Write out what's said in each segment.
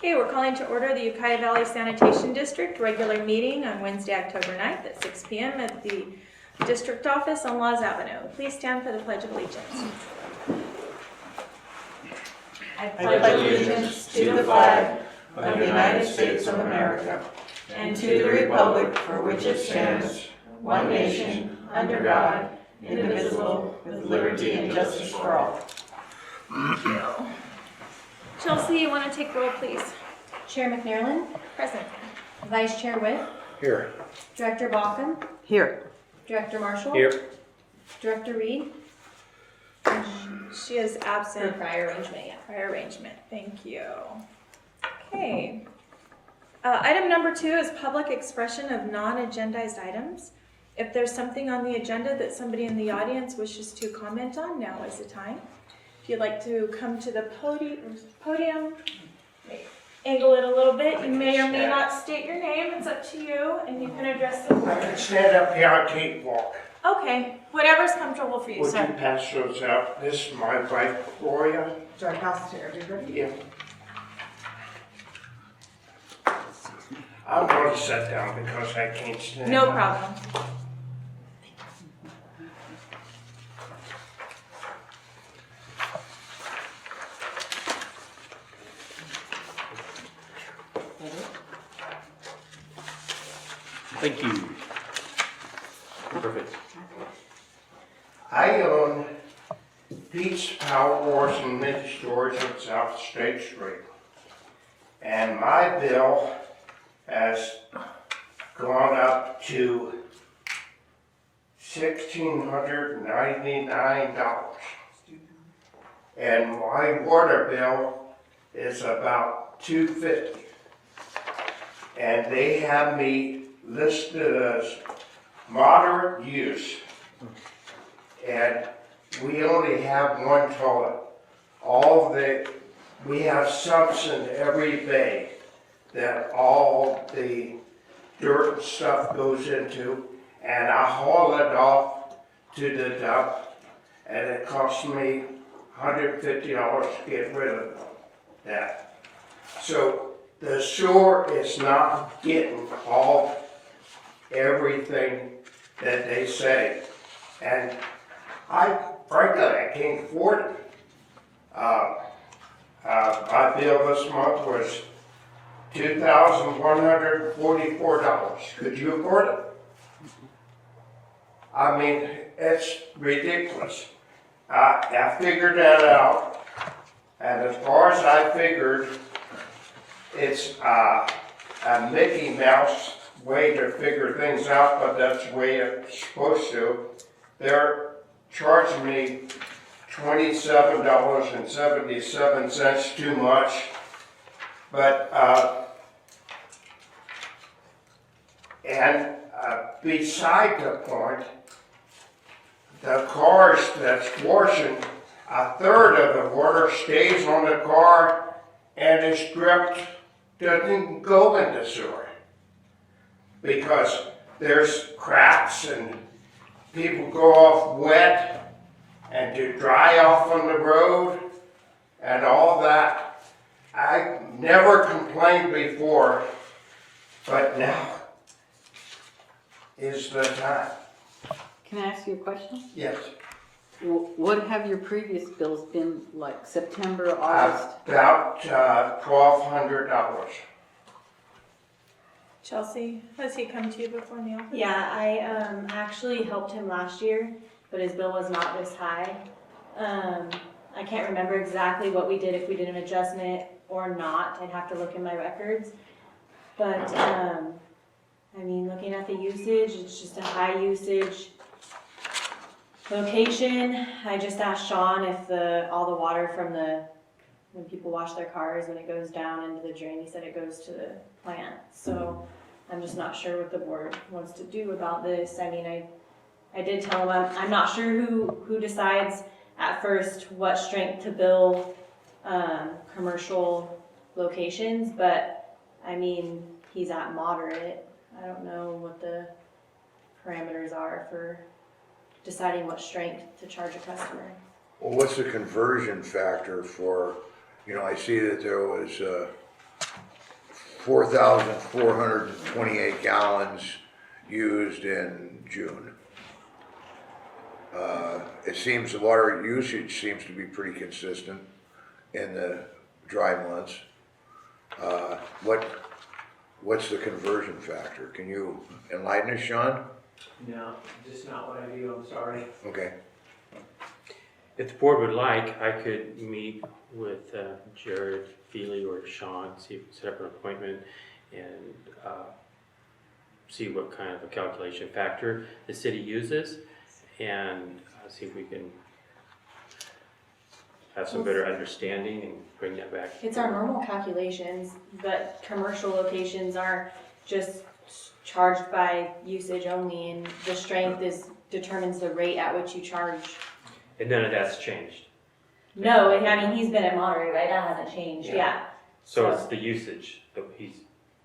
Okay, we're calling to order the Ukiah Valley Sanitation District regular meeting on Wednesday, October 9th at 6 p.m. at the district office on Laws Avenue. Please stand for the Pledge of Allegiance. I pledge allegiance to the flag of the United States of America and to the republic for which it stands, one nation, under God, indivisible, with liberty and justice for all. Thank you. Chelsea, you want to take roll, please? Chair McNairland, Present. Vice Chair Witt, Here. Director Balkin, Here. Director Marshall, Here. Director Reed, She is for absent. prior arrangement, yeah. Prior arrangement. Thank you. Okay. Item number 2 is public expression of non-agendized items. If there's something on the agenda that somebody in the audience wishes to comment on, now is the time. If you'd like to come to the podium, angle it a little bit. You may or may not state your name. It's up to you, and you can address the I board. can stand up here on cakewalk. Okay, whatever's comfortable for you, Would you sir. pass those out? This is my wife, Gloria. Do I pass it to everybody? Yeah. I'm going to sit down because I can't stand No up. problem. Thank you. Perfect. I own Pete's Power Wash and Mint Storage on South State Street. And my bill has gone up to $1,699. And my water bill is about $250. And they have me listed as moderate use. And we only have one toilet. We have sumps in every bay that all the dirt and stuff goes into, and I haul it off to the dump, and it costs me $150 to get rid of that. So the sewer is not getting everything that they say. And frankly, I can't afford it. My bill this month was $2,144. Could you afford it? I mean, it's ridiculous. I figured that out, and as far as I figured, it's a Mickey Mouse way to figure things out, but that's the way it's supposed to. They're charging me $27.77 too much, but beside the point, the cars that's washing, a third of the water stays on the car and is dripped, doesn't go in the sewer. Because there's cracks and people go off wet and to dry off on the road and all that. I never complained before, but now is the time. Can I ask you a question? Yes. What have your previous bills been like, September, August? About $1,200. Chelsea, has he come to you before in the office? Yeah, I actually helped him last year, but his bill was not this high. I can't remember exactly what we did, if we did an adjustment or not. I'd have to look in my records. But, I mean, looking at the usage, it's just a high usage location. I just asked Sean if all the water from when people wash their cars, when it goes down into the drain, he said it goes to the plant. So I'm just not sure what the board wants to do about this. I mean, I did tell him I'm not sure who decides at first what strength to bill commercial locations, but I mean, he's at moderate. I don't know what the parameters are for deciding what strength to charge a customer. Well, what's the conversion factor for, I see that there was 4,428 gallons used in June. It seems the water usage seems to be pretty consistent in the dry months. What's the conversion factor? Can you enlighten us, Sean? No, just not what I do, I'm sorry. Okay. If the board would like, I could meet with Jared Feely or Sean, see if we can set up an appointment and see what kind of a calculation factor the city uses and see if we can have some better understanding and bring that back. It's our normal calculations, but commercial locations are just charged by usage only, and the strength determines the rate at which you charge. And none of that's changed. No, I mean, he's been at Monterey, right? That hasn't changed, yeah. So it's the usage, the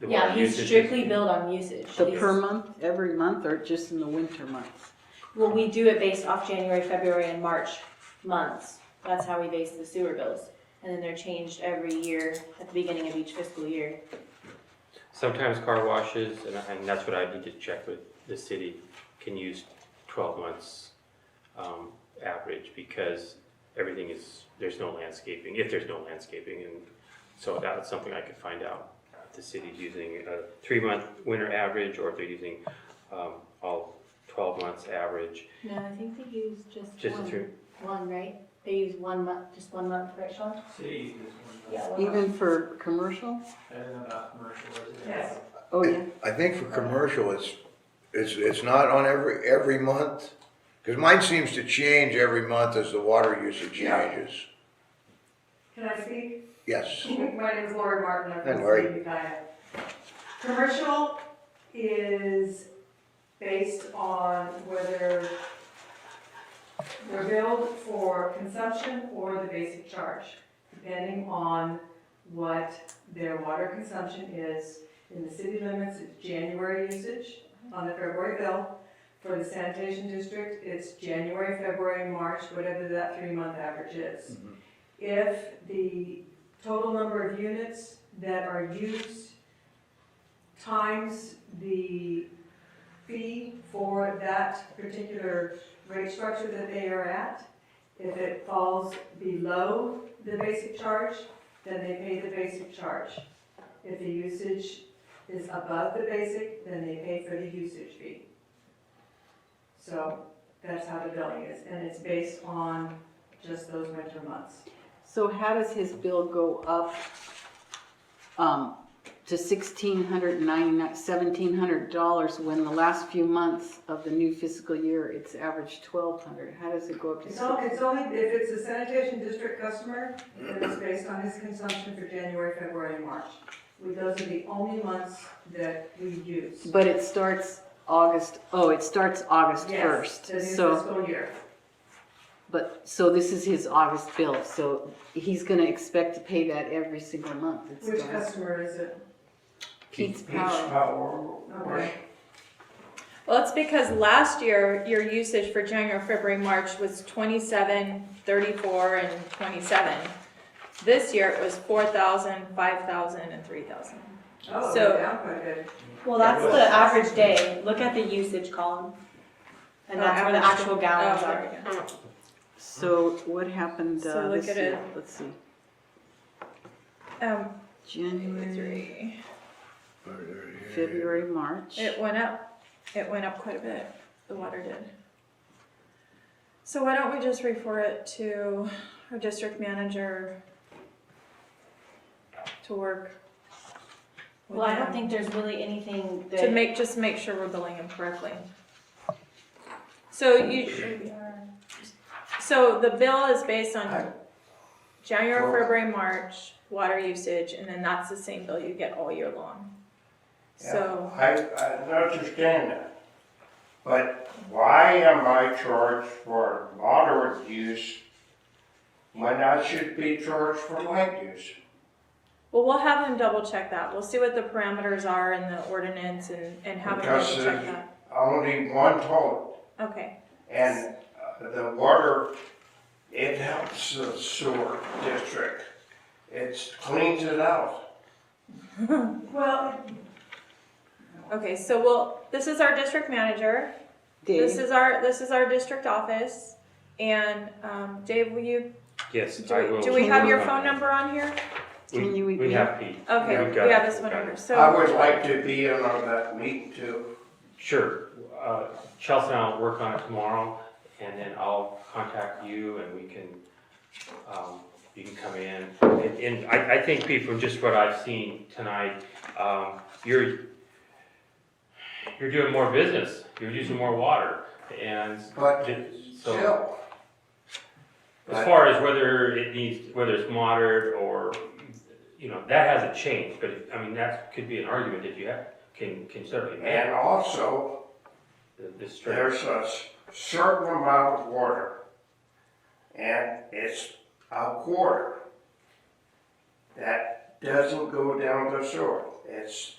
Yeah, water he's usage is- strictly billed on usage. So He's- per month, every month, or just in the winter months? Well, we do it based off January, February, and March months. That's how we base the sewer bills. And then they're changed every year at the beginning of each fiscal year. Sometimes car washes, and that's what I need to check with the city, can use 12 months average because everything is, there's no landscaping, if there's no landscaping. And so that's something I could find out. If the city's using a 3-month winter average or if they're using all 12 months average. No, I think they use just Just the 3. one, right? They use 1 month, just 1 month, right, Sean? City uses one. Yeah, 1 month. Even for commercial? I don't know about commercial residential. Yes. Oh, yeah. I think for commercial, it's not on every month, because mine seems to change every month as the water usage changes. Can I speak? Yes. My name is Lori Martin, I'm Hi, from Lori. Ukiah. Commercial is based on whether they're billed for consumption or the basic charge, depending on what their water consumption is. In the city limits, it's January usage on the February bill. For the sanitation district, it's January, February, March, whatever that 3-month average is. If the total number of units that are used times the fee for that particular rate structure that they are at, if it falls below the basic charge, then they pay the basic charge. If the usage is above the basic, then they pay for the usage fee. So that's how the billing is, and it's based on just those winter months. So how does his bill go up to $1,700 when the last few months of the new fiscal year, it's averaged $1,200? How does it go up to It's only, if it's a sanitation district customer, then it's based on his consumption for January, February, and March. Those are the only months that we use. But it starts August, it starts August Yes, 1st. the new So, fiscal year. so this is his August bill, so he's gonna expect to pay that every single month. It Which starts. customer is it? Pete's Power. Okay. Well, it's because last year, your usage for January, February, March was 27, 34, and 27. This year, it was 4,000, 5,000, and 3,000. Oh, So- they're down quite a bit. Well, that's the average day. Look at the usage column. And Oh, that's where the average actual day. gallons Oh, are. there we go. So what happened So look this at year? it. Let's see, January. January, February, March. It went up quite a bit, the water did. So why don't we just refer it to our district manager to work with Well, I don't him think there's really anything that. to make sure we're billing him correctly. So so the bill is based on January, February, March water usage, and then that's the same bill you get all year long. So, I understand that. But why am I charged for moderate use when I should be charged for light use? well, we'll have him double check that. We'll see what the parameters are in the ordinance and have him Because double check there's that. only one toilet. Okay, And the water, it helps the sewer district. It cleans it out. Well, Okay, so this is our district manager. This Dave, is our district office. And, Dave, will you, Yes, I will. do we have your phone number on here? Can you- We have Pete. Okay, We've got we have it. his phone number, I so, would like to be in on that meeting too. Sure. Chelsea and I will work on it tomorrow, and then I'll contact you, and we can, you can come in. And I think, Pete, from just what I've seen tonight, you're doing more business, you're using more water, and But so, still, as far as whether it's moderate or, that hasn't changed, but, I mean, that could be an argument that you can certainly make. and also, The strength. there's a certain amount of water, and it's a quarter that doesn't go down the sewer. It's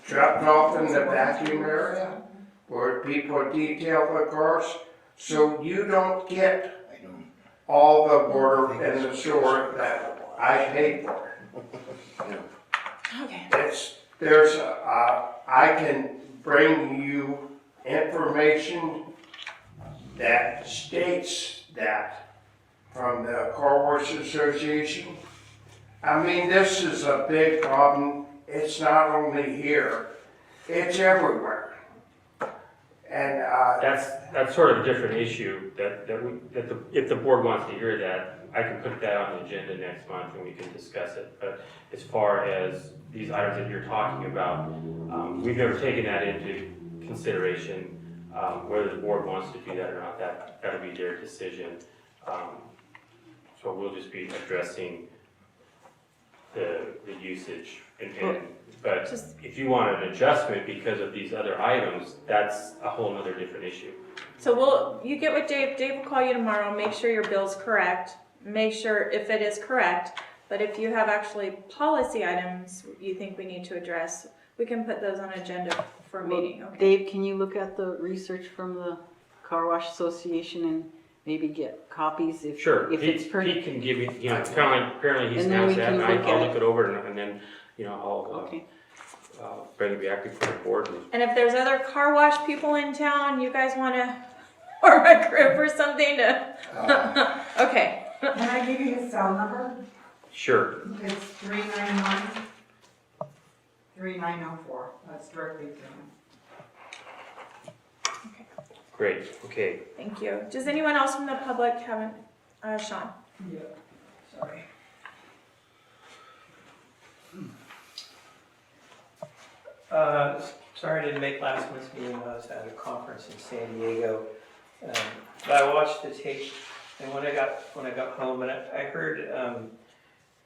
dropped off in the vacuum area where people detail the cars, so you don't get all the water in the sewer that I pay for. okay. I can bring you information that states that from the Car Wash Association. I mean, this is a big problem. It's not only here, it's everywhere. And, That's sort of a different issue, if the board wants to hear that, I can put that on the agenda next month and we can discuss it. But as far as these items that you're talking about, we've never taken that into consideration. Whether the board wants to do that or not, that'll be their decision. So we'll just be addressing the usage but Just- if you want an adjustment because of these other items, that's a whole nother different issue. So you get with Dave, Dave will call you tomorrow, make sure your bill's correct, make sure if it is correct, but if you have actually policy items you think we need to address, we can put those on agenda for a meeting, okay? Dave, can you look at the research from the Car Wash Association and maybe get copies if it's Pete pretty? can give you, kind of like, apparently he's And then we announced that, can and look I'll at look it over and then, I'll Okay, bring it back before the board. And if there's other car wash people in town, you guys wanna form a group or something to, okay. can I give you his cell number? Sure, It's 391-3904. That's directly to him. great, okay. Thank you. Does anyone else from the public have Sean? Yeah, sorry. Sorry I didn't make last month's meeting, I was at a conference in San Diego. But I watched the tape, and when I got home, and I heard,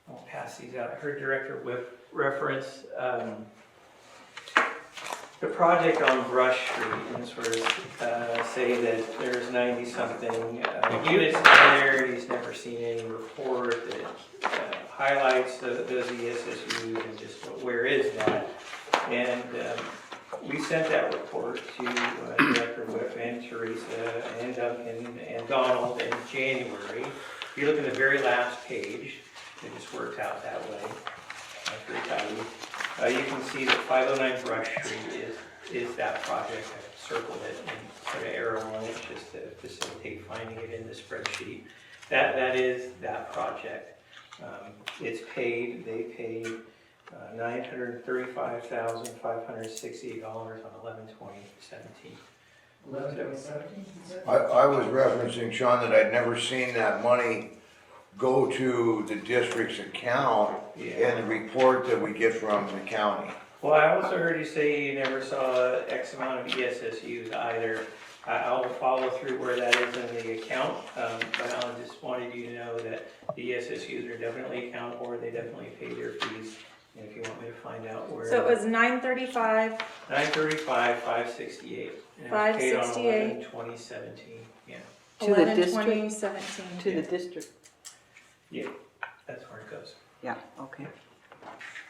I'll pass these out, I heard Director Whip reference the project on Brush Street, and sort of say that there's 90-something units in there, and he's never seen any report that highlights those ESSUs, and just where is that? And we sent that report to Director Whip and Teresa and Duncan and Donald in January. If you look at the very last page, it just works out that way. You can see that 509 Brush Street is that project. I circled it and put an arrow on it just to facilitate finding it in the spreadsheet. That is that project. It's paid, they paid $935,568 on 11/20/17. I was referencing, Sean, that I'd never seen that money go to the district's account in the report that we get from the county. Well, I also heard you say you never saw X amount of ESSUs either. I'll follow through where that is in the account, but I just wanted you to know that the ESSUs are definitely accounted for, they definitely pay their fees. And if you want me to find out where. So it was 935, 935, 568. And it was paid on 568. 11/20/17, yeah. To the 11/20/17. to the district, Yeah, that's where it goes. yeah, okay,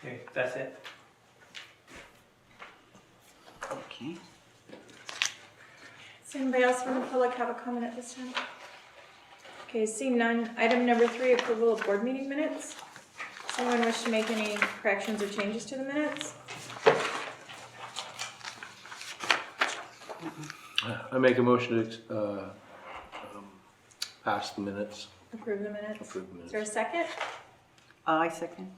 Okay, that's it. okay. Does anybody else from the public have a comment at this time? Okay, seeing none. Item number 3, approval of board meeting minutes. Anyone wish to make any corrections or changes to the minutes? I make a motion to pass the minutes. Approve the minutes? Approve the Is there a minutes. second? I second.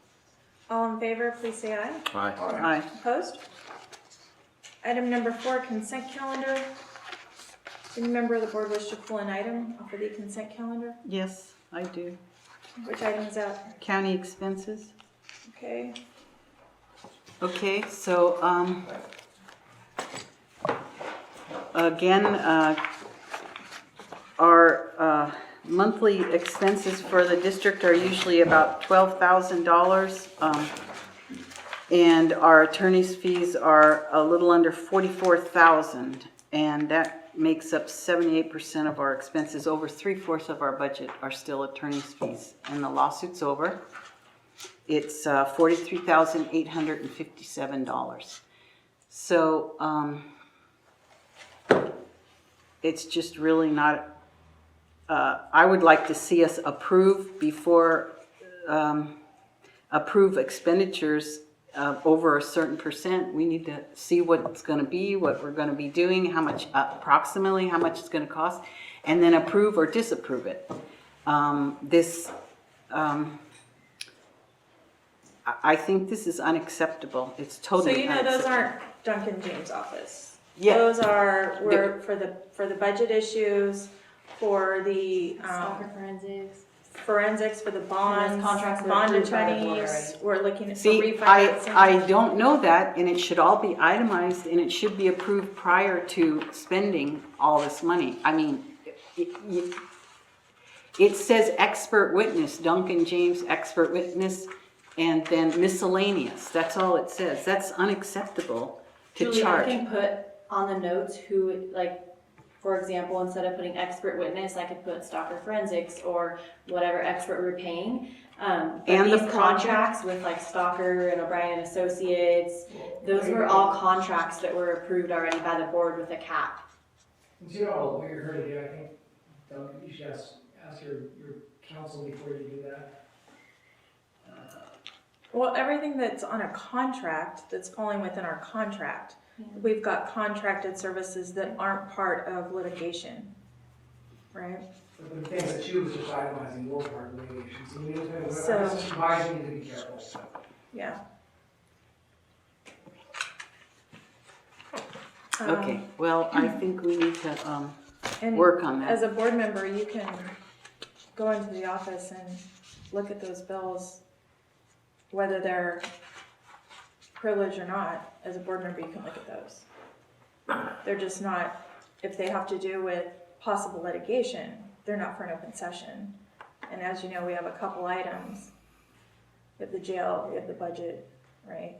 All in favor, please say aye. Aye. Aye. Opposed? Item number 4, consent calendar. Any member of the board wish to pull an item off of the consent calendar? Yes, I do. Which item is that? County expenses. Okay, Okay, so, again, our monthly expenses for the district are usually about $12,000. And our attorney's fees are a little under $44,000. And that makes up 78% of our expenses. Over 3/4 of our budget are still attorney's fees. And the lawsuit's over. It's $43,857. So it's just really not, I would like to see us approve before, approve expenditures over a certain percent. We need to see what it's going to be, what we're going to be doing, how much, approximately how much it's going to cost, and then approve or disapprove it. I think this is unacceptable. It's so totally you know those unacceptable. aren't Duncan James' office? Yeah. Those were for the budget issues, for the Stalker forensics. forensics, for the bonds, those contracts were bond approved by the board attorneys, we're looking at for See, refinancing. I don't know that, and it should all be itemized, and it should be approved prior to spending all this money. I mean, it says expert witness, Duncan James expert witness, and then miscellaneous. That's all it says. That's unacceptable to Julie, charge. I can put on the notes who, like, for example, instead of putting expert witness, I could put stalker forensics or whatever expert we're paying. But And the these project? contracts with like Stalker and O'Brien and Associates, those were all contracts that were approved already by the board with a cap. Since you know what you're here to do, I think, Doug, you should ask your counsel before you do that. Well, everything that's on a contract, that's falling within our contract, we've got contracted services that aren't part of litigation, right? But the things that she was just itemizing were part of litigation, so we need to, So- I'm just advising you to be careful. Yeah. Okay, well, I think we need to And work on that. as a board member, you can go into the office and look at those bills, whether they're privileged or not. As a board member, you can look at those. They're just not, if they have to do with possible litigation, they're not for an open session. And as you know, we have a couple items. We have the jail, we have the budget, right?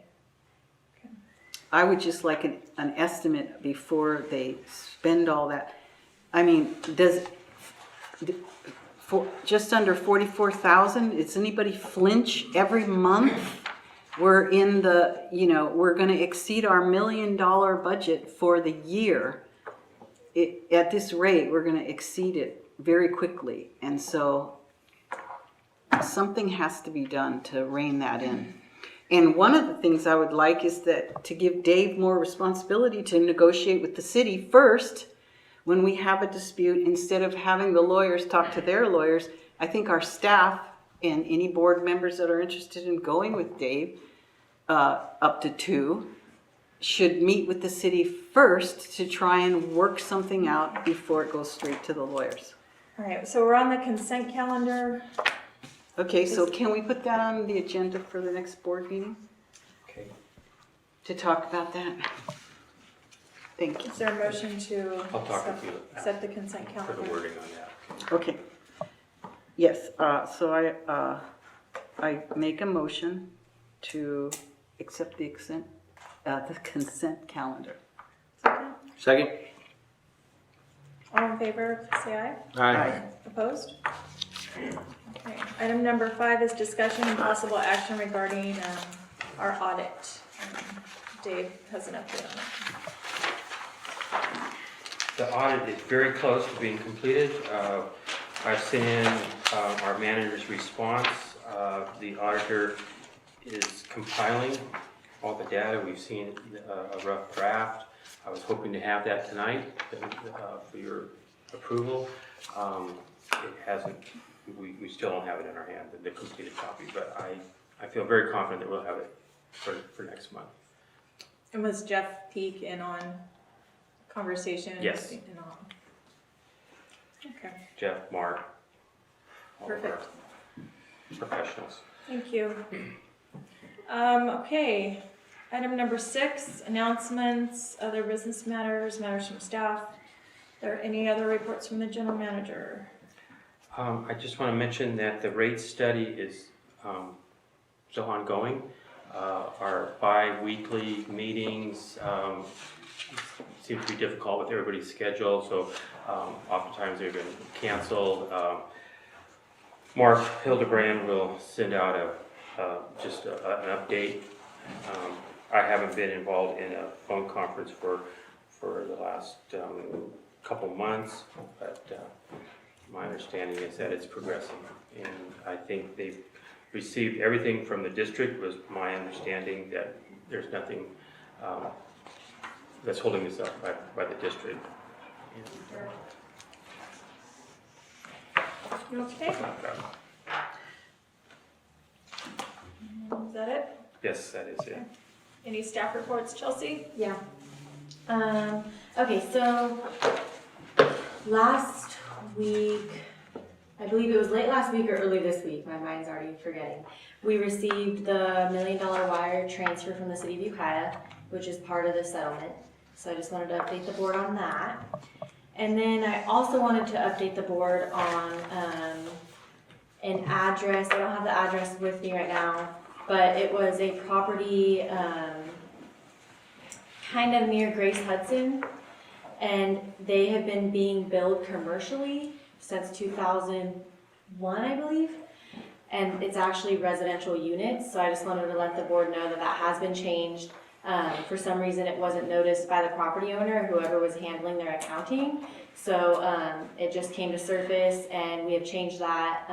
I would just like an estimate before they spend all that. I mean, for just under 44,000, does anybody flinch every month? We're in the, we're gonna exceed our $1 million budget for the year. At this rate, we're gonna exceed it very quickly. And so something has to be done to rein that in. And one of the things I would like is that to give Dave more responsibility to negotiate with the city first when we have a dispute, instead of having the lawyers talk to their lawyers. I think our staff and any board members that are interested in going with Dave, up to 2, should meet with the city first to try and work something out before it goes straight to the lawyers. All right, so we're on the consent calendar. Okay, so can we put that on the agenda for the next board meeting Okay. to talk about that? Thank you. Is there a motion to I'll talk with you set the consent for calendar? the wording on that. Okay. Yes, so I make a motion to accept the consent calendar. Second? All in favor, please say aye. Aye. Opposed? Okay. Item number 5 is discussion and possible action regarding our audit. Dave has an update on that. The audit is very close to being completed. I've sent in our manager's response. The auditor is compiling all the data. We've seen a rough draft. I was hoping to have that tonight for your approval. It hasn't, we still don't have it in our hand, the completed copy, but I feel very confident that we'll have it for next month. And was Jeff Peak in on conversations? Yes. And all? Okay, Jeff, Mark, all of our perfect. professionals. Thank you. Okay, item number 6, announcements, other business matters, matters from staff. Are there any other reports from the general manager? I just want to mention that the rate study is still ongoing. Our bi-weekly meetings seem to be difficult with everybody's schedule, so oftentimes they've been canceled. Mark Hildebrand will send out just an update. I haven't been involved in a phone conference for the last couple months, but my understanding is that it's progressing, and I think they've received everything from the district. Was my understanding that there's nothing that's holding this up by the district. Okay, is that it? Yes, that is it. Any staff reports, Chelsea? Yeah. Okay, so last week, I believe it was late last week or early this week, my mind's already forgetting. We received the $1 million wire transfer from the city of Ukiah, which is part of the settlement. So I just wanted to update the board on that. And then I also wanted to update the board on an address. I don't have the address with me right now, but it was a property kind of near Grace Hudson, and they have been being billed commercially since 2001, I believe, and it's actually residential units, so I just wanted to let the board know that that has been changed. For some reason, it wasn't noticed by the property owner or whoever was handling their accounting, so it just came to surface, and we have changed that.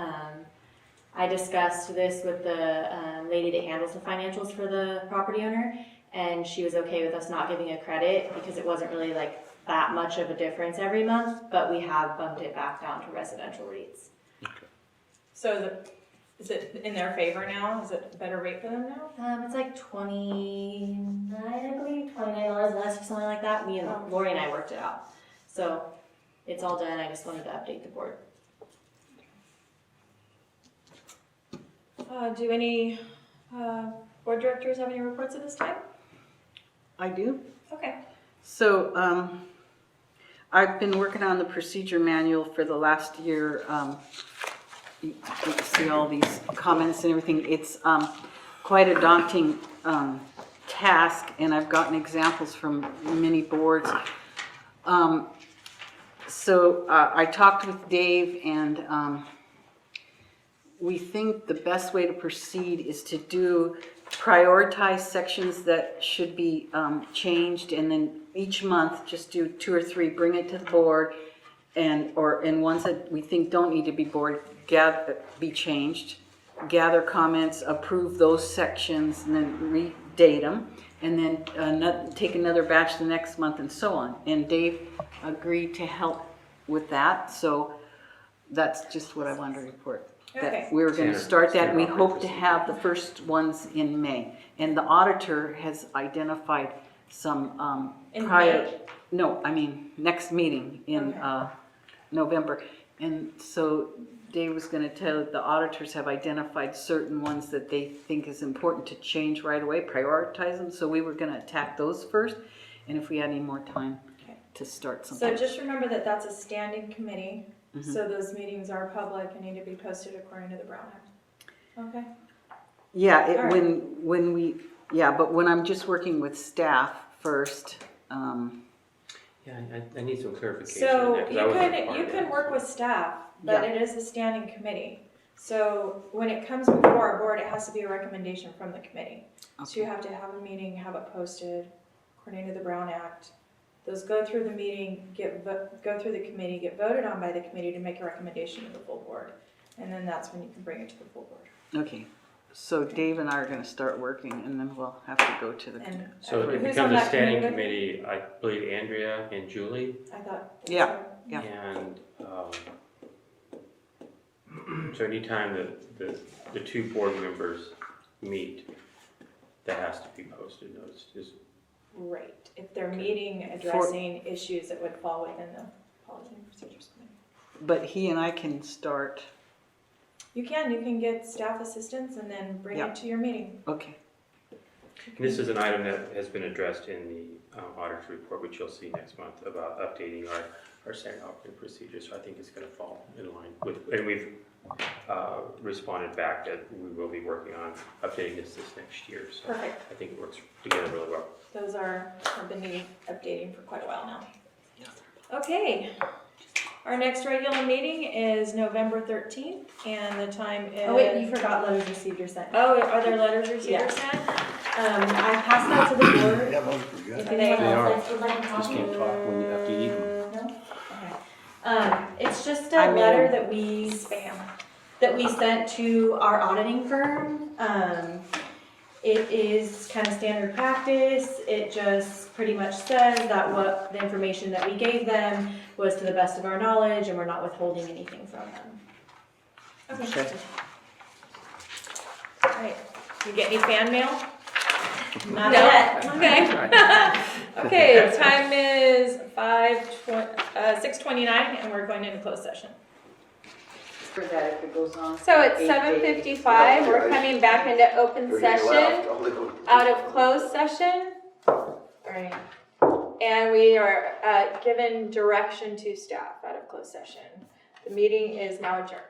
I discussed this with the lady that handles the financials for the property owner, and she was okay with us not giving a credit because it wasn't really like that much of a difference every month, but we have bumped it back down to residential rates. So is it in their favor now? Is it a better rate for them now? It's like $29, I believe, $29 less or something like that. Me and Lori and I worked it out. So it's all done. I just wanted to update the board. Do any board directors have any reports at this time? I do. Okay. So, I've been working on the procedure manual for the last year. You can see all these comments and everything. It's quite a daunting task, and I've gotten examples from many boards. So I talked with Dave, and we think the best way to proceed is to prioritize sections that should be changed, and then each month just do 2 or 3, bring it to the board, and ones that we think don't need to be changed, gather comments, approve those sections, and then redate them, and then take another batch the next month, and so on. And Dave agreed to help with that, so that's just what I wanted to report. Okay. That we're going to start that, and we hope to have the first ones in May. And the auditor has identified some In prior. May? No, I mean next meeting in Okay. November. And so Dave was going to tell that the auditors have identified certain ones that they think is important to change right away, prioritize them. So we were going to attack those first, and if we had any more time Okay. to start something. So just remember that that's a standing committee. So those meetings are public and need to be posted according to the Brown Act. Okay. Yeah, All right. when we, but when I'm just working with staff first, Yeah, I need some clarification. So on that, 'cause I wasn't part you of can that. work with staff, but Yeah. it is a standing committee. So when it comes before our board, it has to be a recommendation from the committee. So you have to have a meeting, have it posted according to the Brown Act. Those go through the meeting, go through the committee, get voted on by the committee to make a recommendation to the full board. And then that's when you can bring it to the full board. Okay, so Dave and I are gonna start working and then we'll have to go to the, And So it who's on becomes a that standing committee? committee, I believe Andrea and Julie, I thought. Yeah. Yeah. and, so anytime that the two board members meet, that has to be posted, notice, is, Right, if they're meeting, addressing issues that would fall within the policy and procedures committee. but he and I can start, You can get staff assistance and then bring Yeah. it to your meeting. okay. and this is an item that has been addressed in the auditor's report, which you'll see next month, about updating our standard operating procedures, so I think it's gonna fall in line with, and we've responded back that we will be working on updating this next year, so Perfect. I think it works together really well. Those have been updating for quite a while now. Okay, our next regular meeting is November 13th, and the time is. Oh wait, you forgot letters received or sent. Oh, are there letters received Yeah. or sent? I passed that to the board. Yeah, those are good. If They anyone are. else would like a Just copy. can't talk when you have to eat them. No? Okay. It's just a I mean- letter that we Spam. sent to our auditing firm. It is kind of standard practice. It just pretty much says that what the information that we gave them was to the best of our knowledge and we're not withholding anything from them. Okay. Alright, you get any fan mail? Not No? yet. Okay. Okay, time is 6:29 and we're going into closed session. For that if it goes on. So it's 7:55, we're coming back into open session, out of closed session. Alright. And we are given direction to staff out of closed session. The meeting is now adjourned.